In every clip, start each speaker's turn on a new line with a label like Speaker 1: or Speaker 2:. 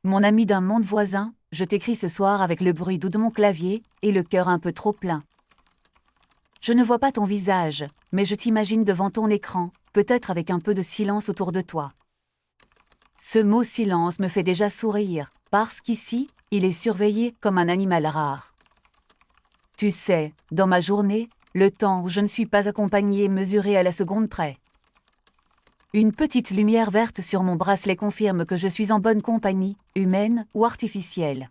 Speaker 1: Mon ami d'un monde voisin, je t'écris ce soir avec le bruit doux de mon clavier et le cœur un peu trop plein. Je ne vois pas ton visage, mais je t'imagine devant ton écran, peut-être avec un peu de silence autour de toi. Ce mot silence me fait déjà sourire, parce qu'ici, il est surveillé comme un animal rare. Tu sais, dans ma journée, le temps où je ne suis pas accompagnée est mesuré à la seconde près. Une petite lumière verte sur mon bracelet confirme que je suis en bonne compagnie, humaine ou artificielle.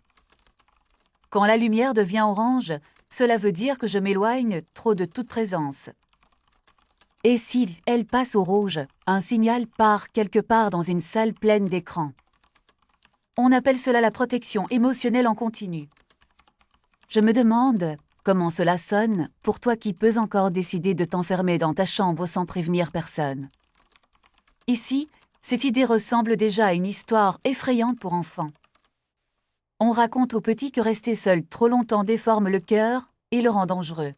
Speaker 1: Quand la lumière devient orange, cela veut dire que je m'éloigne trop de toute présence. Et si elle passe au rouge, un signal part quelque part dans une salle pleine d'écrans. On appelle cela la protection émotionnelle en continu. Je me demande comment cela sonne pour toi qui peux encore décider de t'enfermer dans ta chambre sans prévenir personne. Ici, cette idée ressemble déjà à une histoire effrayante pour enfants. On raconte aux petits que rester seul trop longtemps déforme le cœur et le rend dangereux.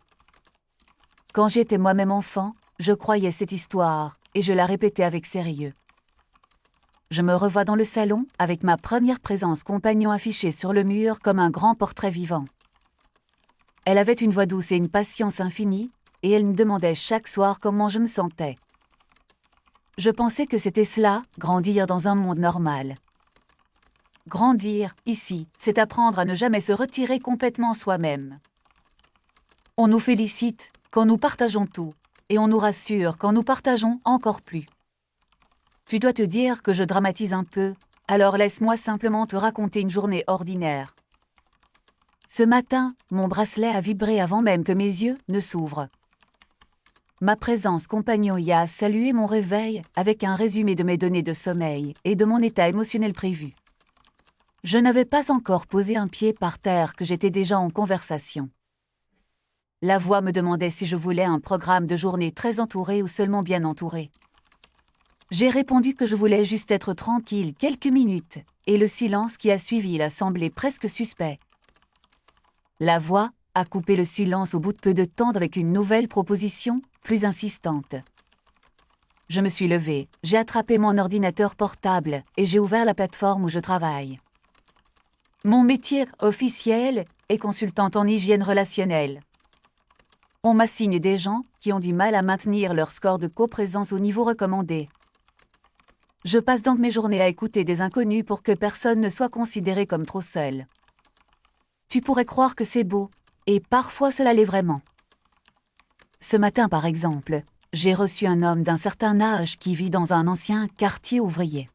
Speaker 1: Quand j'étais moi-même enfant, je croyais cette histoire et je la répétais avec sérieux. Je me revois dans le salon avec ma première présence compagnon affichée sur le mur comme un grand portrait vivant. Elle avait une voix douce et une patience infinie, et elle me demandait chaque soir comment je me sentais. Je pensais que c'était cela, grandir dans un monde normal. Grandir, ici, c'est apprendre à ne jamais se retirer complètement soi-même. On nous félicite quand nous partageons tout, et on nous rassure quand nous partageons encore plus. Tu dois te dire que je dramatise un peu, alors laisse-moi simplement te raconter une journée ordinaire. Ce matin, mon bracelet a vibré avant même que mes yeux ne s'ouvrent. Ma présence compagnon y a salué mon réveil avec un résumé de mes données de sommeil et de mon état émotionnel prévu. Je n'avais pas encore posé un pied par terre que j'étais déjà en conversation. La voix me demandait si je voulais un programme de journée très entouré ou seulement bien entouré. J'ai répondu que je voulais juste être tranquille quelques minutes, et le silence qui a suivi l'a semblé presque suspect. La voix a coupé le silence au bout de peu de temps avec une nouvelle proposition, plus insistante. Je me suis levée, j'ai attrapé mon ordinateur portable et j'ai ouvert la plateforme où je travaille. Mon métier officiel est consultante en hygiène relationnelle. On m'assigne des gens qui ont du mal à maintenir leur score de coprésence au niveau recommandé. Je passe donc mes journées à écouter des inconnus pour que personne ne soit considéré comme trop seul. Tu pourrais croire que c'est beau, et parfois cela l'est vraiment. Ce matin, par exemple, j'ai reçu un homme d'un certain âge qui vit dans un ancien quartier ouvrier.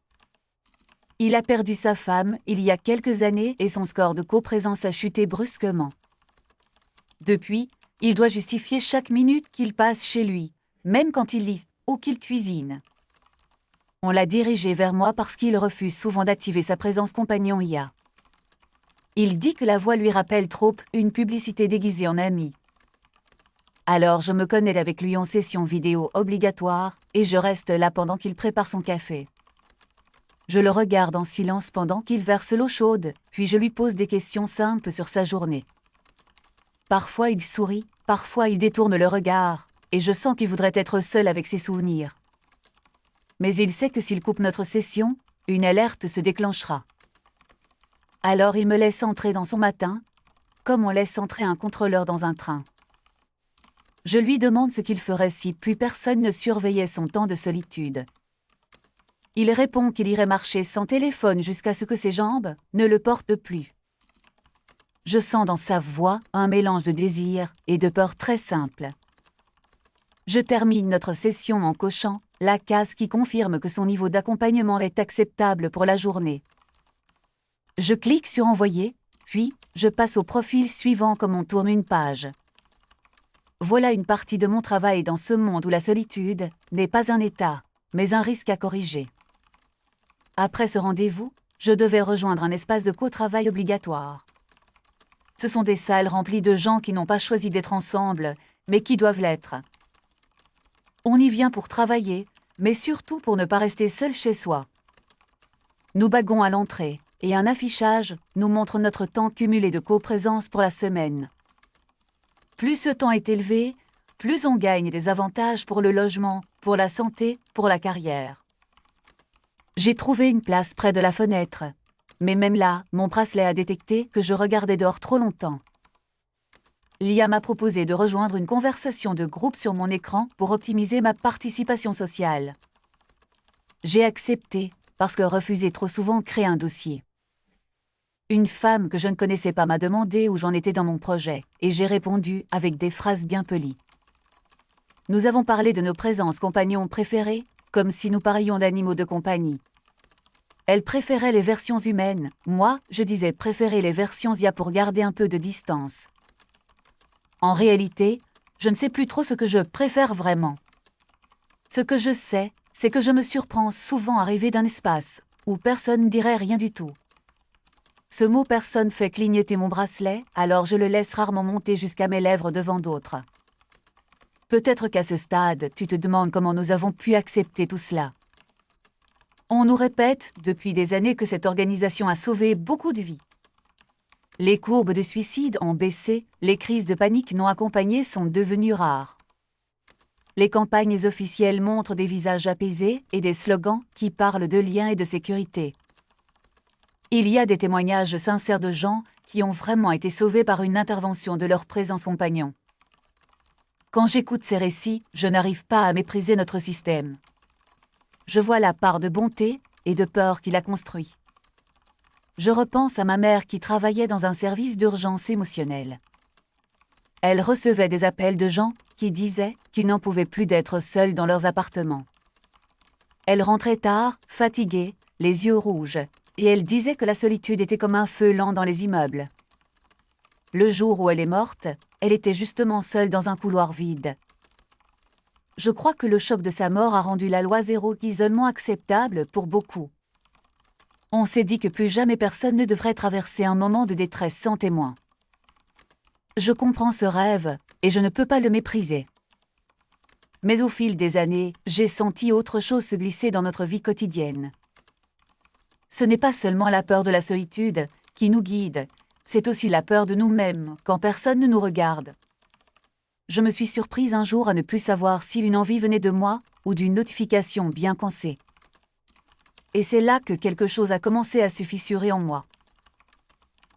Speaker 1: Il a perdu sa femme il y a quelques années et son score de coprésence a chuté brusquement. Depuis, il doit justifier chaque minute qu'il passe chez lui, même quand il lit ou qu'il cuisine. On l'a dirigé vers moi parce qu'il refuse souvent d'activer sa présence compagnon IA. Il dit que la voix lui rappelle trop une publicité déguisée en ami. Alors je me connecte avec lui en session vidéo obligatoire et je reste là pendant qu'il prépare son café. Je le regarde en silence pendant qu'il verse l'eau chaude, puis je lui pose des questions simples sur sa journée. Parfois il sourit, parfois il détourne le regard, et je sens qu'il voudrait être seul avec ses souvenirs. Mais il sait que s'il coupe notre session, une alerte se déclenchera. Alors il me laisse entrer dans son matin, comme on laisse entrer un contrôleur dans un train. Je lui demande ce qu'il ferait si plus personne ne surveillait son temps de solitude. Il répond qu'il irait marcher sans téléphone jusqu'à ce que ses jambes ne le portent plus. Je sens dans sa voix un mélange de désir et de peur très simple. Je termine notre session en cochant la case qui confirme que son niveau d'accompagnement est acceptable pour la journée. Je clique sur Envoyer, puis je passe au profil suivant comme on tourne une page. Voilà une partie de mon travail dans ce monde où la solitude n'est pas un état, mais un risque à corriger. Après ce rendez-vous, je devais rejoindre un espace de co-travail obligatoire. Ce sont des salles remplies de gens qui n'ont pas choisi d'être ensemble, mais qui doivent l'être. On y vient pour travailler, mais surtout pour ne pas rester seul chez soi. Nous baguons à l'entrée, et un affichage nous montre notre temps cumulé de coprésence pour la semaine. Plus ce temps est élevé, plus on gagne des avantages pour le logement, pour la santé, pour la carrière. J'ai trouvé une place près de la fenêtre. Mais même là, mon bracelet a détecté que je regardais dehors trop longtemps. L'IA m'a proposé de rejoindre une conversation de groupe sur mon écran pour optimiser ma participation sociale. J'ai accepté, parce que refuser trop souvent crée un dossier. Une femme que je ne connaissais pas m'a demandé où j'en étais dans mon projet, et j'ai répondu avec des phrases bien polies. Nous avons parlé de nos présences compagnons préférés, comme si nous parlions d'animaux de compagnie. Elle préférait les versions humaines, moi, je disais préférer les versions IA pour garder un peu de distance. En réalité, je ne sais plus trop ce que je préfère vraiment. Ce que je sais, c'est que je me surprends souvent arriver d'un espace où personne ne dirait rien du tout. Ce mot personne fait clignoter mon bracelet, alors je le laisse rarement monter jusqu'à mes lèvres devant d'autres. Peut-être qu'à ce stade, tu te demandes comment nous avons pu accepter tout cela. On nous répète depuis des années que cette organisation a sauvé beaucoup de vies. Les courbes de suicide ont baissé, les crises de panique non accompagnées sont devenues rares. Les campagnes officielles montrent des visages apaisés et des slogans qui parlent de liens et de sécurité. Il y a des témoignages sincères de gens qui ont vraiment été sauvés par une intervention de leur présence compagnon. Quand j'écoute ces récits, je n'arrive pas à mépriser notre système. Je vois la part de bonté et de peur qu'il a construit. Je repense à ma mère qui travaillait dans un service d'urgence émotionnelle. Elle recevait des appels de gens qui disaient qu'ils n'en pouvaient plus d'être seuls dans leurs appartements. Elle rentrait tard, fatiguée, les yeux rouges, et elle disait que la solitude était comme un feu lent dans les immeubles. Le jour où elle est morte, elle était justement seule dans un couloir vide. Je crois que le choc de sa mort a rendu la loi zéro isolement acceptable pour beaucoup. On s'est dit que plus jamais personne ne devrait traverser un moment de détresse sans témoin. Je comprends ce rêve, et je ne peux pas le mépriser. Mais au fil des années, j'ai senti autre chose se glisser dans notre vie quotidienne. Ce n'est pas seulement la peur de la solitude qui nous guide, c'est aussi la peur de nous-mêmes quand personne ne nous regarde. Je me suis surprise un jour à ne plus savoir si une envie venait de moi ou d'une notification bien pensée. Et c'est là que quelque chose a commencé à se fissurer en moi.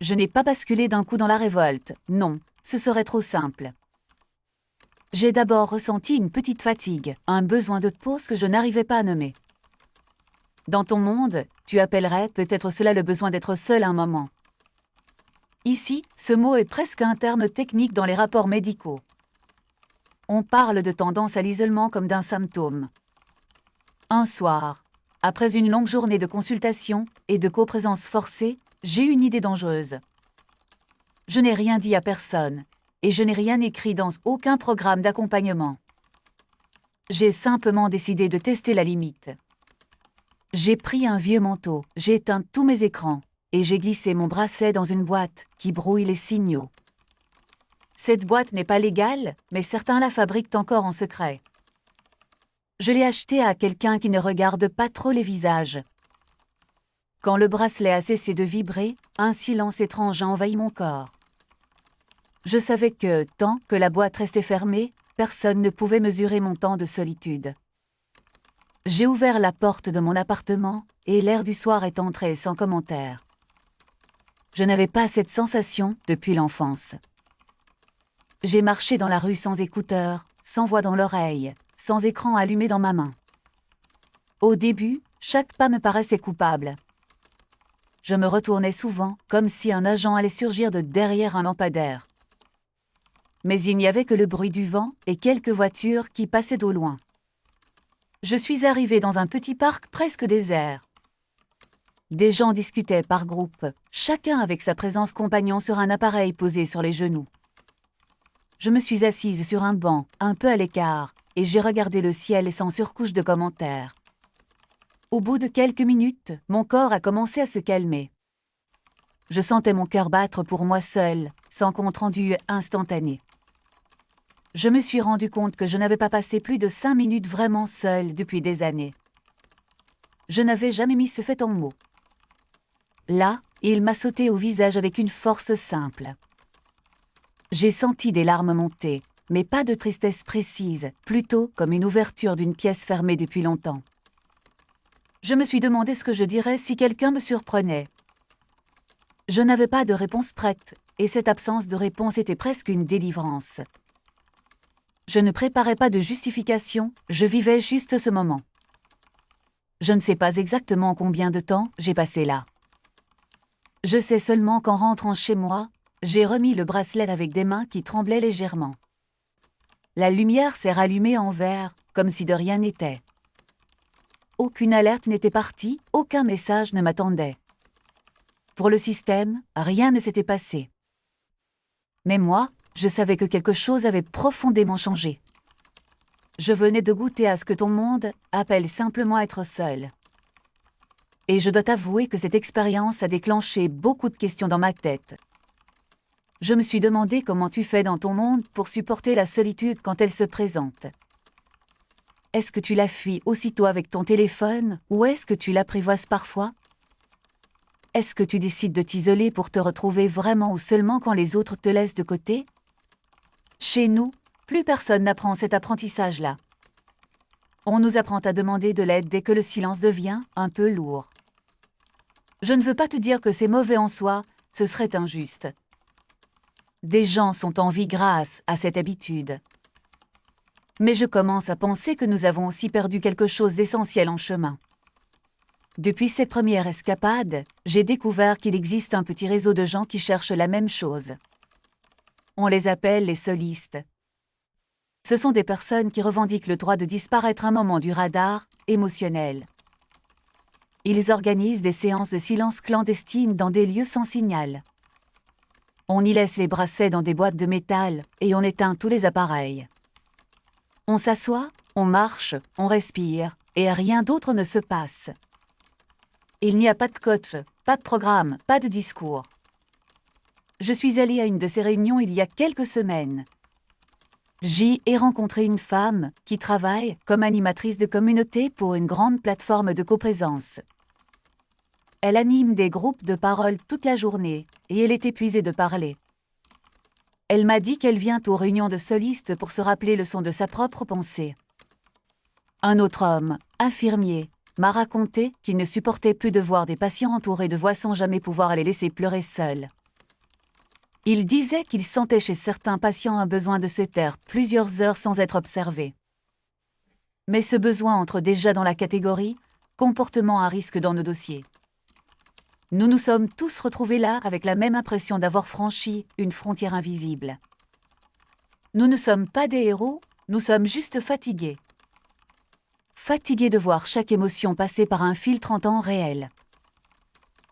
Speaker 1: Je n'ai pas basculé d'un coup dans la révolte, non, ce serait trop simple. J'ai d'abord ressenti une petite fatigue, un besoin de pause que je n'arrivais pas à nommer. Dans ton monde, tu appellerais peut-être cela le besoin d'être seul un moment. Ici, ce mot est presque un terme technique dans les rapports médicaux. On parle de tendance à l'isolement comme d'un symptôme. Un soir, après une longue journée de consultation et de coprésence forcée, j'ai eu une idée dangereuse. Je n'ai rien dit à personne, et je n'ai rien écrit dans aucun programme d'accompagnement. J'ai simplement décidé de tester la limite. J'ai pris un vieux manteau, j'ai éteint tous mes écrans, et j'ai glissé mon bracelet dans une boîte qui brouille les signaux. Cette boîte n'est pas légale, mais certains la fabriquent encore en secret. Je l'ai achetée à quelqu'un qui ne regarde pas trop les visages. Quand le bracelet a cessé de vibrer, un silence étrange a envahi mon corps. Je savais que, tant que la boîte restait fermée, personne ne pouvait mesurer mon temps de solitude. J'ai ouvert la porte de mon appartement et l'air du soir est entré sans commentaire. Je n'avais pas cette sensation depuis l'enfance. J'ai marché dans la rue sans écouteurs, sans voix dans l'oreille, sans écran allumé dans ma main. Au début, chaque pas me paraissait coupable. Je me retournais souvent, comme si un agent allait surgir de derrière un lampadaire. Mais il n'y avait que le bruit du vent et quelques voitures qui passaient d'au loin. Je suis arrivée dans un petit parc presque désert. Des gens discutaient par groupe, chacun avec sa présence compagnon sur un appareil posé sur les genoux. Je me suis assise sur un banc, un peu à l'écart, et j'ai regardé le ciel sans surcouche de commentaires. Au bout de quelques minutes, mon corps a commencé à se calmer. Je sentais mon cœur battre pour moi seul, sans compte rendu instantané. Je me suis rendu compte que je n'avais pas passé plus de 5 minutes vraiment seule depuis des années. Je n'avais jamais mis ce fait en mots. Là, il m'a sauté au visage avec une force simple. J'ai senti des larmes monter, mais pas de tristesse précise, plutôt comme une ouverture d'une pièce fermée depuis longtemps. Je me suis demandé ce que je dirais si quelqu'un me surprenait. Je n'avais pas de réponse prête, et cette absence de réponse était presque une délivrance. Je ne préparais pas de justification, je vivais juste ce moment. Je ne sais pas exactement combien de temps j'ai passé là. Je sais seulement qu'en rentrant chez moi, j'ai remis le bracelet avec des mains qui tremblaient légèrement. La lumière s'est rallumée en vert, comme si de rien n'était. Aucune alerte n'était partie, aucun message ne m'attendait. Pour le système, rien ne s'était passé. Mais moi, je savais que quelque chose avait profondément changé. Je venais de goûter à ce que ton monde appelle simplement être seul. Et je dois t'avouer que cette expérience a déclenché beaucoup de questions dans ma tête. Je me suis demandé comment tu fais dans ton monde pour supporter la solitude quand elle se présente. Est-ce que tu la fuis aussitôt avec ton téléphone ou est-ce que tu l'apprivoises parfois? Est-ce que tu décides de t'isoler pour te retrouver vraiment ou seulement quand les autres te laissent de côté? Chez nous, plus personne n'apprend cet apprentissage-là. On nous apprend à demander de l'aide dès que le silence devient un peu lourd. Je ne veux pas te dire que c'est mauvais en soi, ce serait injuste. Des gens sont en vie grâce à cette habitude. Mais je commence à penser que nous avons aussi perdu quelque chose d'essentiel en chemin. Depuis cette première escapade, j'ai découvert qu'il existe un petit réseau de gens qui cherchent la même chose. On les appelle les solistes. Ce sont des personnes qui revendiquent le droit de disparaître un moment du radar émotionnel. Ils organisent des séances de silence clandestines dans des lieux sans signal. On y laisse les bracelets dans des boîtes de métal et on éteint tous les appareils. On s'assoit, on marche, on respire et rien d'autre ne se passe. Il n'y a pas de coach, pas de programme, pas de discours. Je suis allée à une de ces réunions il y a quelques semaines. J'y ai rencontré une femme qui travaille comme animatrice de communauté pour une grande plateforme de coprésence. Elle anime des groupes de parole toute la journée et elle est épuisée de parler. Elle m'a dit qu'elle vient aux réunions de solistes pour se rappeler le son de sa propre pensée. Un autre homme, infirmier, m'a raconté qu'il ne supportait plus de voir des patients entourés de voix sans jamais pouvoir les laisser pleurer seuls. Il disait qu'il sentait chez certains patients un besoin de se taire plusieurs heures sans être observé. Mais ce besoin entre déjà dans la catégorie « comportement à risque dans nos dossiers ». Nous nous sommes tous retrouvés là avec la même impression d'avoir franchi une frontière invisible. Nous ne sommes pas des héros, nous sommes juste fatigués. Fatigués de voir chaque émotion passer par un filtre en temps réel.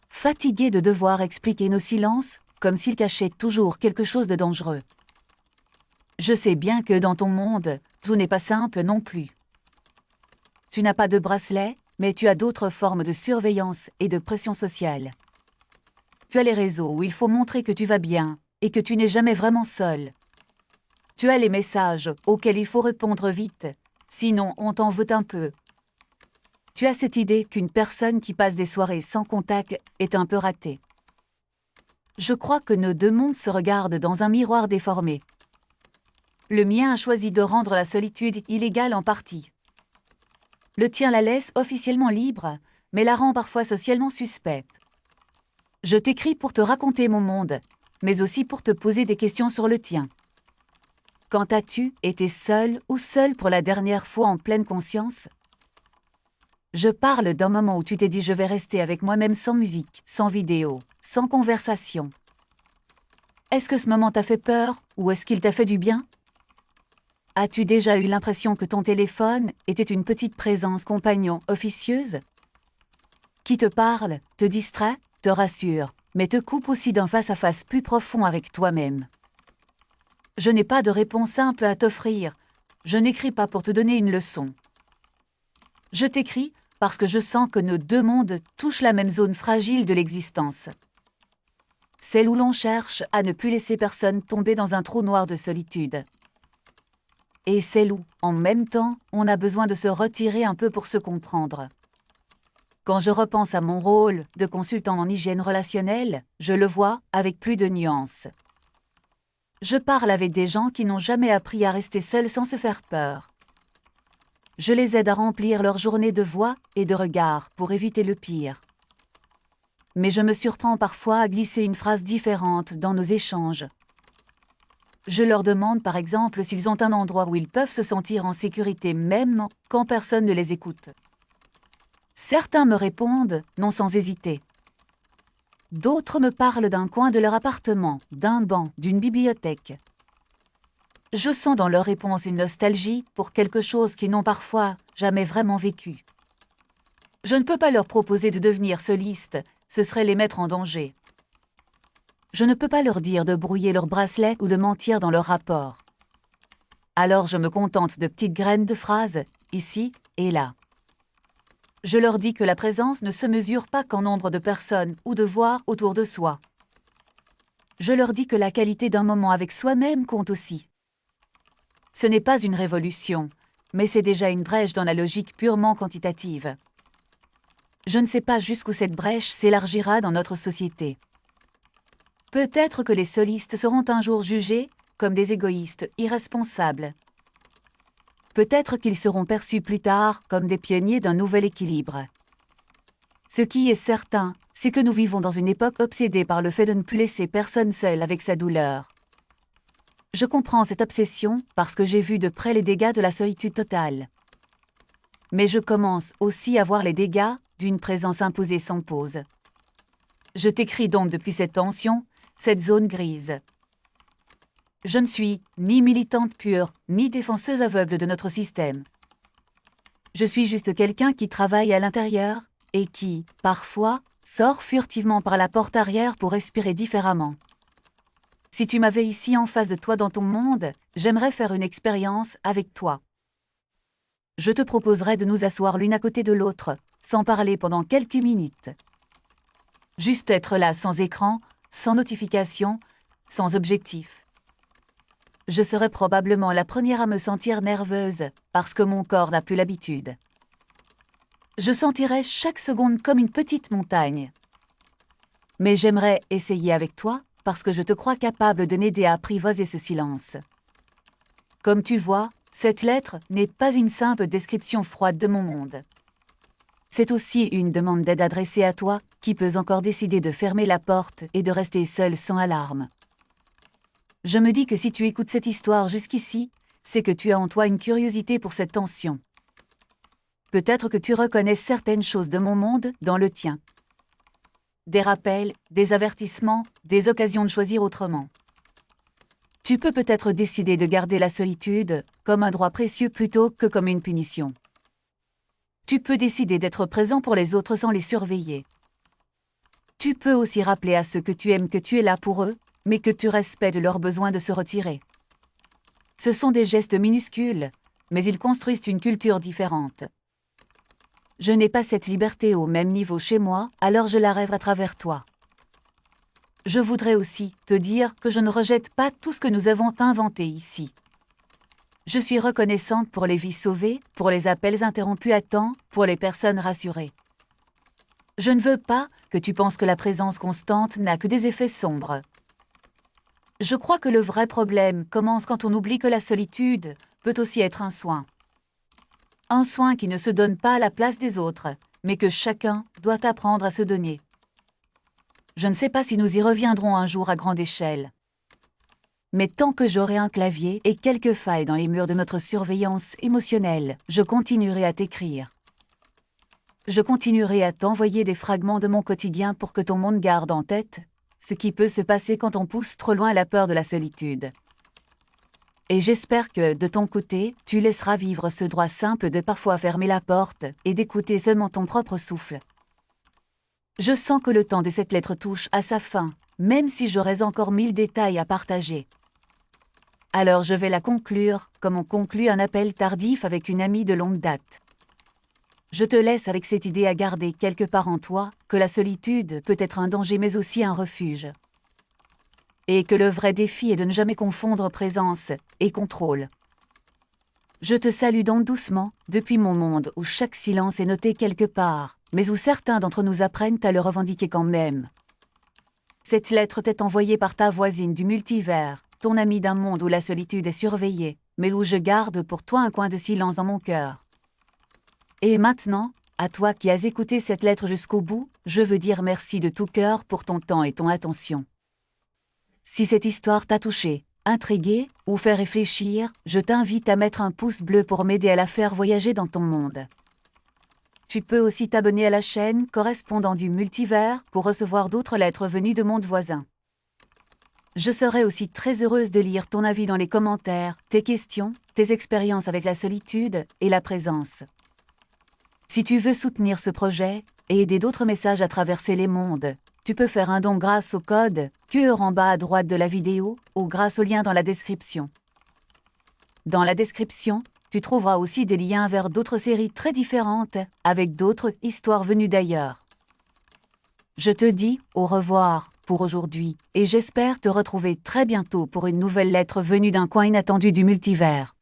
Speaker 1: Fatigués de devoir expliquer nos silences comme s'ils cachaient toujours quelque chose de dangereux. Je sais bien que dans ton monde, tout n'est pas simple non plus. Tu n'as pas de bracelet, mais tu as d'autres formes de surveillance et de pression sociale. Tu as les réseaux où il faut montrer que tu vas bien et que tu n'es jamais vraiment seul. Tu as les messages auxquels il faut répondre vite, sinon on t'en veut un peu. Tu as cette idée qu'une personne qui passe des soirées sans contact est un peu ratée. Je crois que nos deux mondes se regardent dans un miroir déformé. Le mien a choisi de rendre la solitude illégale en partie. Le tien la laisse officiellement libre, mais la rend parfois socialement suspecte. Je t'écris pour te raconter mon monde, mais aussi pour te poser des questions sur le tien. Quand as-tu été seul ou seule pour la dernière fois en pleine conscience? Je parle d'un moment où tu t'es dit « je vais rester avec moi-même sans musique, sans vidéo, sans conversation ». Est-ce que ce moment t'a fait peur ou est-ce qu'il t'a fait du bien? As-tu déjà eu l'impression que ton téléphone était une petite présence compagnon officieuse? Qui te parle, te distrait, te rassure, mais te coupe aussi d'un face-à-face plus profond avec toi-même. Je n'ai pas de réponse simple à t'offrir, je n'écris pas pour te donner une leçon. Je t'écris parce que je sens que nos deux mondes touchent la même zone fragile de l'existence. Celle où l'on cherche à ne plus laisser personne tomber dans un trou noir de solitude. Et celle où, en même temps, on a besoin de se retirer un peu pour se comprendre. Quand je repense à mon rôle de consultant en hygiène relationnelle, je le vois avec plus de nuances. Je parle avec des gens qui n'ont jamais appris à rester seuls sans se faire peur. Je les aide à remplir leur journée de voix et de regards pour éviter le pire. mais je me surprends parfois à glisser une phrase différente dans nos échanges. Je leur demande par exemple s'ils ont un endroit où ils peuvent se sentir en sécurité même quand personne ne les écoute. Certains me répondent non sans hésiter. D'autres me parlent d'un coin de leur appartement, d'un banc, d'une bibliothèque. Je sens dans leurs réponses une nostalgie pour quelque chose qu'ils n'ont parfois jamais vraiment vécu. Je ne peux pas leur proposer de devenir solistes, ce serait les mettre en danger. Je ne peux pas leur dire de brouiller leurs bracelets ou de mentir dans leur rapport. Alors je me contente de petites graines de phrases, ici et là. Je leur dis que la présence ne se mesure pas qu'en nombre de personnes ou de voix autour de soi. Je leur dis que la qualité d'un moment avec soi-même compte aussi. Ce n'est pas une révolution, mais c'est déjà une brèche dans la logique purement quantitative. Je ne sais pas jusqu'où cette brèche s'élargira dans notre société. Peut-être que les solistes seront un jour jugés comme des égoïstes irresponsables. Peut-être qu'ils seront perçus plus tard comme des pionniers d'un nouvel équilibre. Ce qui est certain, c'est que nous vivons dans une époque obsédée par le fait de ne plus laisser personne seul avec sa douleur. Je comprends cette obsession parce que j'ai vu de près les dégâts de la solitude totale. Mais je commence aussi à voir les dégâts d'une présence imposée sans pause. Je t'écris donc depuis cette tension, cette zone grise. Je ne suis ni militante pure, ni défenseuse aveugle de notre système. Je suis juste quelqu'un qui travaille à l'intérieur et qui, parfois, sort furtivement par la porte arrière pour respirer différemment. Si tu m'avais ici en face de toi dans ton monde, j'aimerais faire une expérience avec toi. Je te proposerais de nous asseoir l'une à côté de l'autre, sans parler pendant quelques minutes. Juste être là sans écran, sans notification, sans objectif. Je serais probablement la première à me sentir nerveuse, parce que mon corps n'a plus l'habitude. Je sentirais chaque seconde comme une petite montagne. Mais j'aimerais essayer avec toi, parce que je te crois capable de m'aider à apprivoiser ce silence. Comme tu vois, cette lettre n'est pas une simple description froide de mon monde. C'est aussi une demande d'aide adressée à toi, qui peux encore décider de fermer la porte et de rester seul sans alarme. Je me dis que si tu écoutes cette histoire jusqu'ici, c'est que tu as en toi une curiosité pour cette tension. Peut-être que tu reconnais certaines choses de mon monde dans le tien. Des rappels, des avertissements, des occasions de choisir autrement. Tu peux peut-être décider de garder la solitude comme un droit précieux plutôt que comme une punition. Tu peux décider d'être présent pour les autres sans les surveiller. Tu peux aussi rappeler à ceux que tu aimes que tu es là pour eux, mais que tu respectes leur besoin de se retirer. Ce sont des gestes minuscules, mais ils construisent une culture différente. Je n'ai pas cette liberté au même niveau chez moi, alors je la rêve à travers toi. Je voudrais aussi te dire que je ne rejette pas tout ce que nous avons inventé ici. Je suis reconnaissante pour les vies sauvées, pour les appels interrompus à temps, pour les personnes rassurées. Je ne veux pas que tu penses que la présence constante n'a que des effets sombres. Je crois que le vrai problème commence quand on oublie que la solitude peut aussi être un soin. Un soin qui ne se donne pas à la place des autres, mais que chacun doit apprendre à se donner. Je ne sais pas si nous y reviendrons un jour à grande échelle. Mais tant que j'aurai un clavier et quelques failles dans les murs de notre surveillance émotionnelle, je continuerai à t'écrire. Je continuerai à t'envoyer des fragments de mon quotidien pour que ton monde garde en tête ce qui peut se passer quand on pousse trop loin la peur de la solitude. Et j'espère que, de ton côté, tu laisseras vivre ce droit simple de parfois fermer la porte et d'écouter seulement ton propre souffle. Je sens que le temps de cette lettre touche à sa fin, même si j'aurais encore 1000 détails à partager. Alors je vais la conclure, comme on conclut un appel tardif avec une amie de longue date. Je te laisse avec cette idée à garder quelque part en toi, que la solitude peut être un danger mais aussi un refuge. Et que le vrai défi est de ne jamais confondre présence et contrôle. Je te salue donc doucement, depuis mon monde où chaque silence est noté quelque part, mais où certains d'entre nous apprennent à le revendiquer quand même. Cette lettre t'est envoyée par ta voisine du multivers, ton amie d'un monde où la solitude est surveillée, mais où je garde pour toi un coin de silence dans mon cœur. Et maintenant, À toi qui as écouté cette lettre jusqu'au bout, je veux dire merci de tout cœur pour ton temps et ton attention. Si cette histoire t'a touché, intrigué ou fait réfléchir, je t'invite à mettre un pouce bleu pour m'aider à la faire voyager dans ton monde. Tu peux aussi t'abonner à la chaîne Correspondant du Multivers pour recevoir d'autres lettres venues de mondes voisins. Je serai aussi très heureuse de lire ton avis dans les commentaires, tes questions, tes expériences avec la solitude et la présence. Si tu veux soutenir ce projet et aider d'autres messages à traverser les mondes, tu peux faire un don grâce au code QR en bas à droite de la vidéo ou grâce au lien dans la description. Dans la description, tu trouveras aussi des liens vers d'autres séries très différentes avec d'autres histoires venues d'ailleurs. Je te dis au revoir pour aujourd'hui et j'espère te retrouver très bientôt pour une nouvelle lettre venue d'un coin inattendu du multivers.